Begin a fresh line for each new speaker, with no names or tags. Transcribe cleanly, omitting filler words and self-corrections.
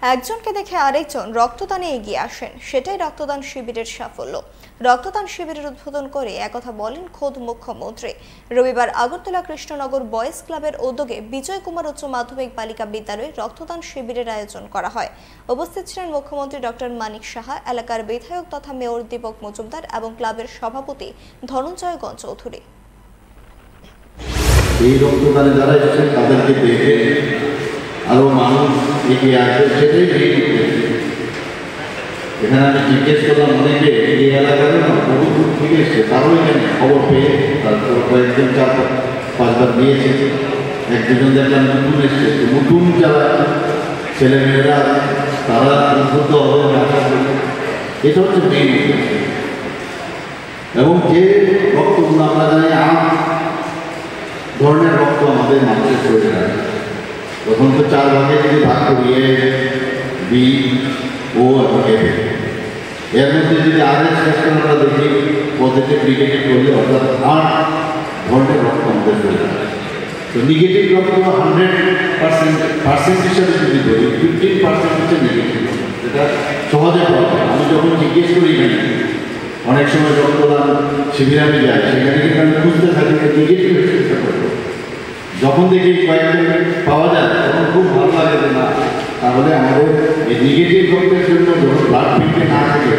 একজনকে দেখে আরেকজন রক্তদানে এগিয়ে আসেন, সেটাই রক্তদান শিবিরের সাফল্য। রক্তদান শিবিরের উদ্বোধন করে একথা বলেন খোদ মুখ্যমন্ত্রী। রবিবার আগরতলা কৃষ্ণনগর বয়েজ ক্লাবের উদ্যোগে বিজয় কুমার উচ্চ মাধ্যমিক বালিকা বিদ্যালয়ে রক্তদান শিবিরের আয়োজন করা হয়। উপস্থিত ছিলেন মুখ্যমন্ত্রী ডক্টর মানিক সাহা, এলাকার বিধায়ক তথা মেয়র দীপক মজুমদার এবং ক্লাবের সভাপতি ধনঞ্জয় গঞ্জ চৌধুরী।
এই রক্তদানে যারা এসেছেন তাদেরকে দেখে আরো মানুষ এগিয়ে আসবে, সেটাই এখানে আমি জিজ্ঞেস করলাম অনেকে এই এলাকায় না বহু দূর থেকে এসছে, তারাও এখানে খবর পেয়ে তারপর কয়েকজন 4-5বার দিয়েছে। এক দুজন দেখলাম নতুন এসছে, নতুন যারা ছেলেমেয়েরা তারা উদ্বুদ্ধ হবে, এটা হচ্ছে মেইন উদ্দেশ্য। এবং যে রক্তগুলো আমরা জানি ধরনের রক্ত আমাদের মানুষের শরীরে আছে, তখন তো 4 ভাগে যদি ভাগ করিয়ে বি ও এবং এর মধ্যে যদি আরেক সেকশন আমরা দেখি পজিটিভ নেগেটিভ করলে অর্থাৎ 8 ধরনের রক্ত আমাদের শরীরে আছে। তো নেগেটিভ রক্ত 100% হিসাবে যদি ধরি 15% হচ্ছে নেগেটিভ রক্ত, যেটা সহজে পাওয়া যায়। আমি যখন জিজ্ঞেস করি এখানে অনেক সময় রক্তদান শিবিরে আমি যাই, সেখানে কিন্তু আমি খুঁজতে থাকি নেগেটিভ চেষ্টা করবো। যখন দেখি কয়েকদিন পাওয়া যায় তখন খুব ভালো লাগে যে না, তাহলে আমাদের এই নেগেটিভ রক্তের জন্য যখন ব্লাড ফিল্ডে না থাকে